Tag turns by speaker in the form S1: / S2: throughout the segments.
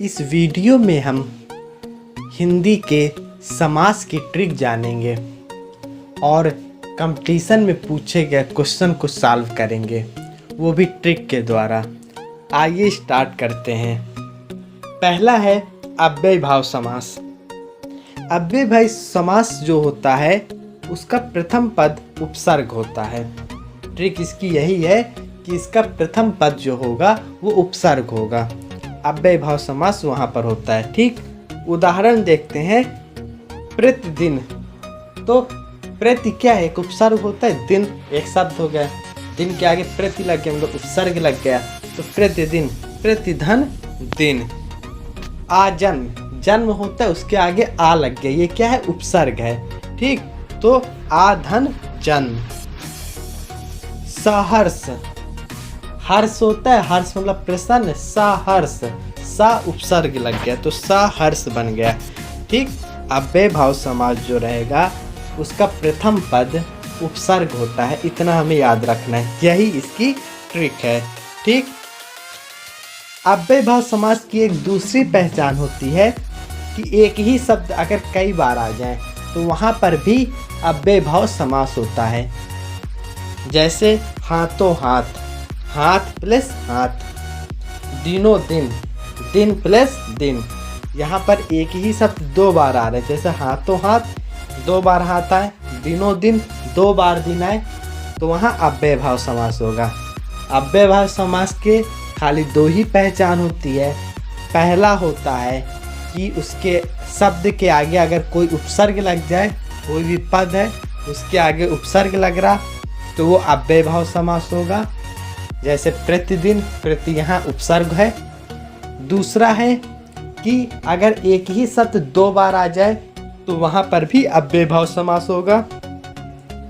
S1: इस वीडियो में हम हिंदी के समास की ट्रिक जानेंगे और कंपटीशन में पूछे गए क्वेश्चन को सॉल्व करेंगे, वो भी ट्रिक के द्वारा। आइए स्टार्ट करते हैं। पहला है अव्ययभाव समास। अव्ययभाव समास जो होता है उसका प्रथम पद उपसर्ग होता है। ट्रिक इसकी यही है कि इसका प्रथम पद जो होगा वो उपसर्ग होगा। अव्ययभाव समास वहाँ पर होता है। ठीक, उदाहरण देखते हैं। प्रतिदिन, तो प्रति क्या है, एक उपसर्ग होता है, दिन एक शब्द हो गया, दिन के आगे प्रति लग गया मतलब उपसर्ग लग गया, तो प्रतिदिन, प्रतिधन दिन। आजन्म, जन्म होता है उसके आगे आ लग गया, ये क्या है, उपसर्ग है। ठीक, तो आधन जन्म। सहर्ष, हर्ष होता है, हर्ष मतलब प्रसन्न, सहर्ष, सा उपसर्ग लग गया तो सहर्ष बन गया। ठीक, अव्ययभाव समास जो रहेगा उसका प्रथम पद उपसर्ग होता है, इतना हमें याद रखना है, यही इसकी ट्रिक है। ठीक, अव्ययभाव समास की एक दूसरी पहचान होती है कि एक ही शब्द अगर कई बार आ जाए तो वहाँ पर भी अव्ययभाव समास होता है। जैसे हाथों हाथ, हाथ प्लस हाथ, दिनों दिन, दिन प्लस दिन। यहाँ पर एक ही शब्द दो बार आ रहे हैं, जैसे हाथों हाथ दो बार हाथ आए, दिनों दिन दो बार दिन आए, तो वहाँ अव्ययभाव समास होगा। अव्ययभाव समास के खाली दो ही पहचान होती है। पहला होता है कि उसके शब्द के आगे अगर कोई उपसर्ग लग जाए, कोई भी पद है उसके आगे उपसर्ग लग रहा तो वो अव्ययभाव समास होगा। जैसे प्रतिदिन, प्रति यहाँ उपसर्ग है। दूसरा है कि अगर एक ही शब्द दो बार आ जाए तो वहाँ पर भी अव्ययभाव समास होगा।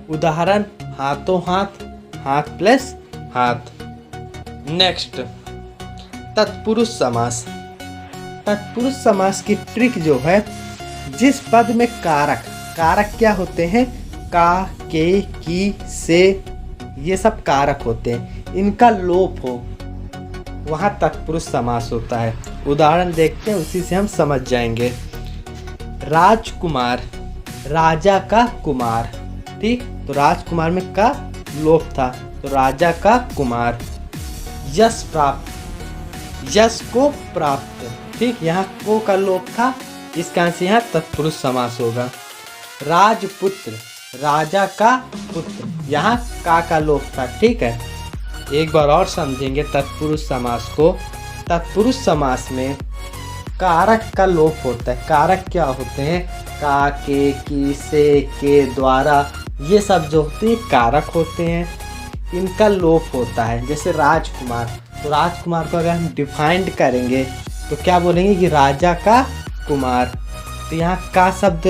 S1: उदाहरण हाथों हाथ, हाथ प्लस हाथ। नेक्स्ट, तत्पुरुष समास। तत्पुरुष समास की ट्रिक जो है, जिस पद में कारक, कारक क्या होते हैं, का, के, की, से, ये सब कारक होते हैं, इनका लोप हो वहाँ तत्पुरुष समास होता है। उदाहरण देखते हैं, उसी से हम समझ जाएंगे। राजकुमार, राजा का कुमार। ठीक, तो राजकुमार में का लोप था तो राजा का कुमार। यश प्राप्त, यश को प्राप्त। ठीक, यहाँ को का लोप था, इस कारण से यहाँ तत्पुरुष समास होगा। राजपुत्र, राजा का पुत्र, यहाँ का लोप था। ठीक है, एक बार और समझेंगे तत्पुरुष समास को। तत्पुरुष समास में कारक का लोप होता है। कारक क्या होते हैं, का, के, की, से, के, द्वारा, ये सब जो होते हैं कारक होते हैं, इनका लोप होता है। जैसे राजकुमार, तो राजकुमार को अगर हम डिफाइंड करेंगे तो क्या बोलेंगे कि राजा का कुमार, तो यहाँ का शब्द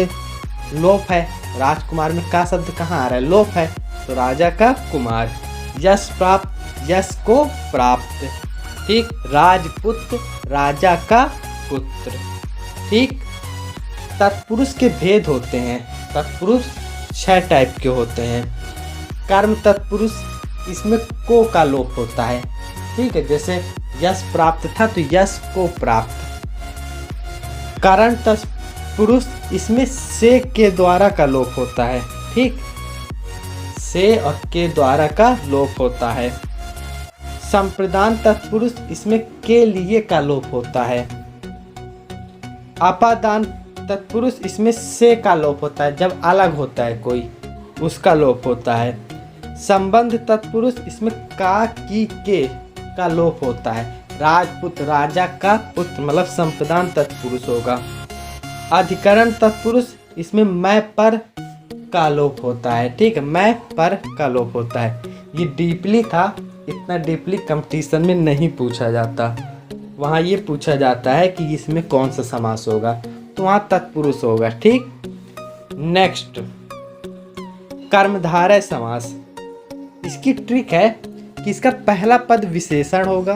S1: लोप है, राजकुमार में का शब्द कहाँ आ रहा है, लोप है, तो राजा का कुमार। यश प्राप्त, यश को प्राप्त। ठीक, राजपुत्र, राजा का पुत्र। ठीक, तत्पुरुष के भेद होते हैं। तत्पुरुष 6 टाइप के होते हैं। कर्म तत्पुरुष, इसमें को का लोप होता है। ठीक है, जैसे यश प्राप्त था तो यश को प्राप्त। कारण तत्पुरुष, इसमें से के द्वारा का लोप होता है। ठीक, से और के द्वारा का लोप होता है। संप्रदान तत्पुरुष, इसमें के लिए का लोप होता है। अपादान तत्पुरुष, इसमें से का लोप होता है, जब अलग होता है कोई उसका लोप होता है। संबंध तत्पुरुष, इसमें का, की, के का लोप होता है। राजपुत्र, राजा का पुत्र मतलब संप्रदान तत्पुरुष होगा। अधिकरण तत्पुरुष, इसमें मैं पर का लोप होता है। ठीक है, मैं पर का लोप होता है। ये डीपली था, इतना डीपली कंपटीशन में नहीं पूछा जाता। वहाँ ये पूछा जाता है कि इसमें कौन सा समास होगा, तो वहाँ तत्पुरुष होगा। ठीक, नेक्स्ट, कर्मधारय समास। इसकी ट्रिक है कि इसका पहला पद विशेषण होगा,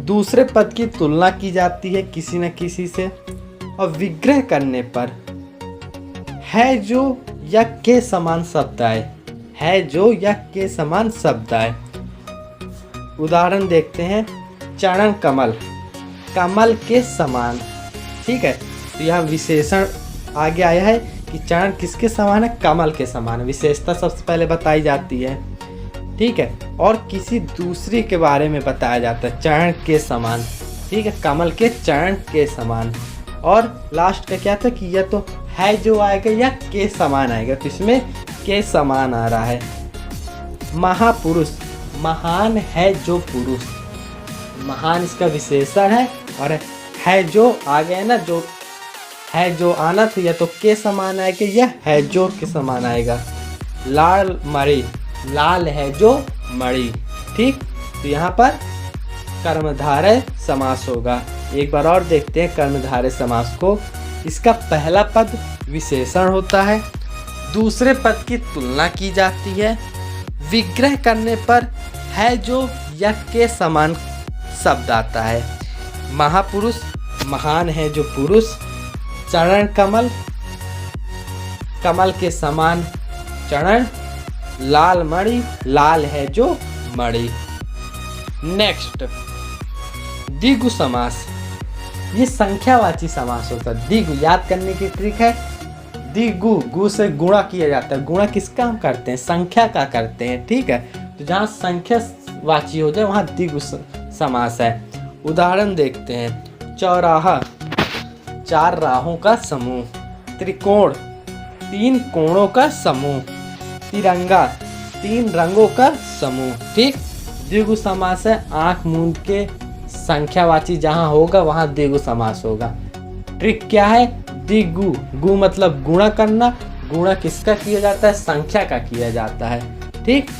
S1: दूसरे पद की तुलना की जाती है किसी न किसी से, और विग्रह करने पर है जो या के समान शब्द आए, है जो या के समान शब्द आए। उदाहरण देखते हैं। चरण कमल, कमल के समान। ठीक है, तो यहाँ विशेषण आगे आया है कि चरण किसके समान है, कमल के समान। विशेषता सबसे पहले बताई जाती है। ठीक है, और किसी दूसरी के बारे में बताया जाता है चरण के समान। ठीक है, कमल के चरण के समान। और लास्ट का क्या था कि यह तो है जो आएगा या के समान आएगा, तो इसमें के समान आ रहा है। महापुरुष, महान है जो पुरुष, महान इसका विशेषण है। और है जो आ गया ना, जो है जो आना था, या तो के समान आएगा या है जो के समान आएगा। लाल मणि, लाल है जो मणि। ठीक, तो यहाँ पर कर्मधारय समास होगा। एक बार और देखते हैं कर्मधारय समास को। इसका पहला पद विशेषण होता है, दूसरे पद की तुलना की जाती है, विग्रह करने पर है जो या के समान शब्द आता है। महापुरुष, महान है जो पुरुष, चरण कमल, कमल के समान चरण, लाल मणि, लाल है जो मणि। नेक्स्ट, द्विगु समास। ये संख्यावाची समास होता है। द्विगु याद करने की ट्रिक है, द्विगु, गु से गुणा किया जाता है। गुणा किसका हम करते हैं, संख्या का करते हैं। ठीक है, तो जहाँ संख्यावाची हो जाए वहाँ द्विगु समास है। उदाहरण देखते हैं, चौराहा, चार राहों का समूह, त्रिकोण, तीन कोणों का समूह, तिरंगा, तीन रंगों का समूह। ठीक, द्विगु समास है। आंख मूंद के संख्यावाची जहां होगा वहां द्विगु समास होगा। ट्रिक क्या है, द्विगु, गु मतलब गुणा करना, गुणा किसका किया जाता है, संख्या का किया जाता है। ठीक,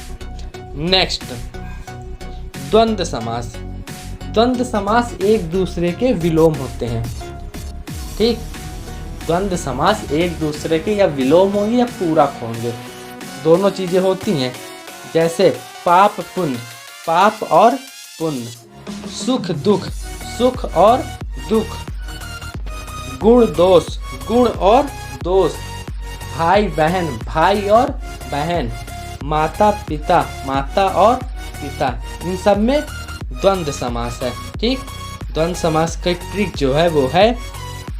S1: नेक्स्ट, द्वंद्व समास। द्वंद्व समास एक दूसरे के विलोम होते हैं। ठीक, द्वंद्व समास एक दूसरे के या विलोम होंगे या पूरक होंगे, दोनों चीजें होती हैं। जैसे पाप पुण्य, पाप और पुण्य, सुख दुख, सुख और दुख, गुण दोष, गुण और दोष, भाई बहन, भाई और बहन, माता पिता, माता और पिता, इन सब में द्वंद्व समास है। ठीक, द्वंद्व समास का ट्रिक जो है वो है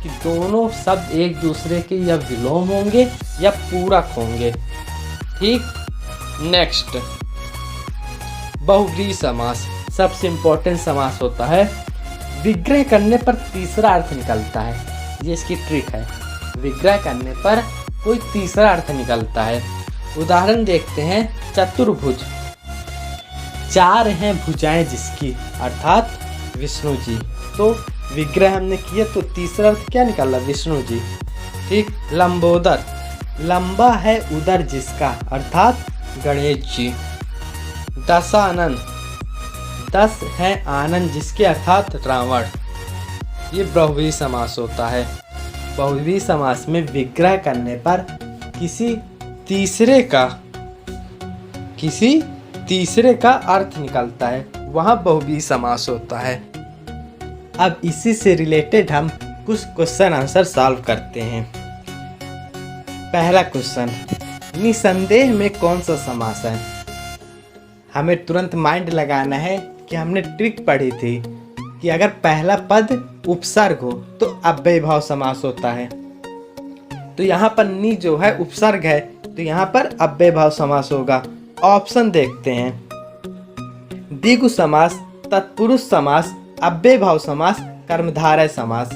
S1: कि दोनों शब्द एक दूसरे के या विलोम होंगे या पूरक होंगे। ठीक, नेक्स्ट, बहुव्रीहि समास। सबसे इंपॉर्टेंट समास होता है, विग्रह करने पर तीसरा अर्थ निकलता है। ये इसकी ट्रिक है, विग्रह करने पर कोई तीसरा अर्थ निकलता है। उदाहरण देखते हैं, चतुर्भुज, चार हैं भुजाएं जिसकी, अर्थात विष्णु जी। तो विग्रह हमने किया तो तीसरा अर्थ क्या निकला, विष्णु जी। ठीक, लंबोदर, लंबा है उदर जिसका, अर्थात गणेश जी। दशानन, दस है आनंद जिसके, अर्थात रावण। ये बहुव्रीहि समास होता है। बहुव्रीहि समास में विग्रह करने पर किसी तीसरे का अर्थ निकलता है, वहां बहुव्रीहि समास होता है। अब इसी से रिलेटेड हम कुछ क्वेश्चन आंसर सॉल्व करते हैं। पहला क्वेश्चन, निसंदेह में कौन सा समास है। हमें तुरंत माइंड लगाना है कि हमने ट्रिक पढ़ी थी कि अगर पहला पद उपसर्ग हो तो अव्ययीभाव समास होता है। तो यहाँ पर नि जो है उपसर्ग है, तो यहाँ पर अव्ययीभाव समास होगा। ऑप्शन देखते हैं, द्विगु समास, तत्पुरुष समास, अव्ययीभाव समास, कर्मधारय समास।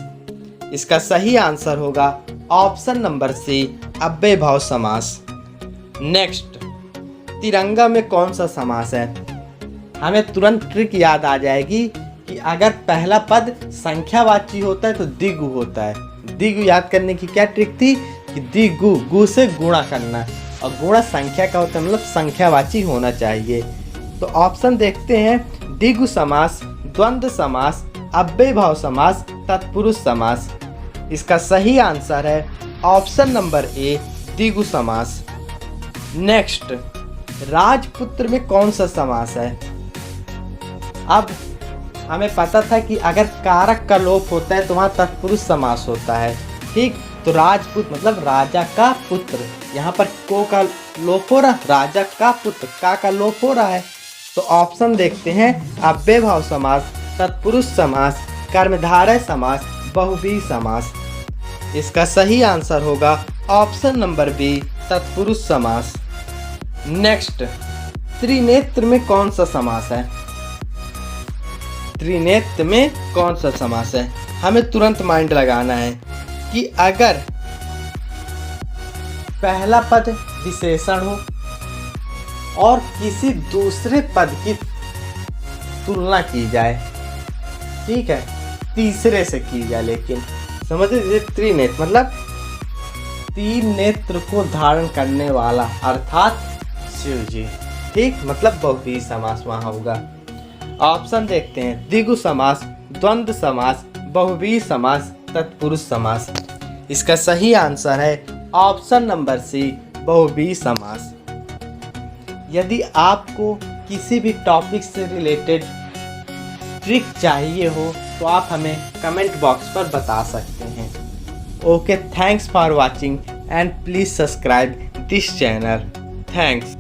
S1: इसका सही आंसर होगा ऑप्शन नंबर सी, अव्ययीभाव समास। नेक्स्ट, तिरंगा में कौन सा समास है। हमें तुरंत ट्रिक याद आ जाएगी कि अगर पहला पद संख्यावाची होता है तो द्विगु होता है। द्विगु याद करने की क्या ट्रिक थी कि द्विगु, गु से गुणा करना, और गुणा संख्या का होता है, मतलब संख्यावाची होना चाहिए। तो ऑप्शन देखते हैं, द्विगु समास, द्वंद्व समास, अव्ययीभाव समास, तत्पुरुष समास। इसका सही आंसर है ऑप्शन नंबर ए, द्विगु समास। नेक्स्ट, राजपुत्र में कौन सा समास है। अब हमें पता था कि अगर कारक का लोप होता है तो वहाँ तत्पुरुष समास होता है। ठीक, तो राजपुत मतलब राजा का पुत्र, यहाँ पर को का लोप हो रहा, राजा का पुत्र, का लोप हो रहा है। तो ऑप्शन देखते हैं, अव्ययीभाव समास, तत्पुरुष समास, कर्मधारय समास, बहुव्रीहि समास। इसका सही आंसर होगा ऑप्शन नंबर बी, तत्पुरुष समास। नेक्स्ट, त्रिनेत्र में कौन सा समास है? त्रिनेत्र में कौन सा समास है? हमें तुरंत माइंड लगाना है कि अगर पहला पद विशेषण हो और किसी दूसरे पद की तुलना की जाए, ठीक है, तीसरे से की जाए, लेकिन समझ लीजिए त्रिनेत्र मतलब तीन नेत्र को धारण करने वाला, अर्थात शिव जी, ठीक, मतलब बहुव्रीहि समास वहां होगा। ऑप्शन देखते हैं, द्विगु समास, द्वंद्व समास, बहुव्रीहि समास, तत्पुरुष समास। इसका सही आंसर है ऑप्शन नंबर सी, बहुव्रीहि समास। यदि आपको किसी भी टॉपिक से रिलेटेड ट्रिक चाहिए हो तो आप हमें कमेंट बॉक्स पर बता सकते हैं। Okay, thanks for watching and please subscribe this channel. Thanks.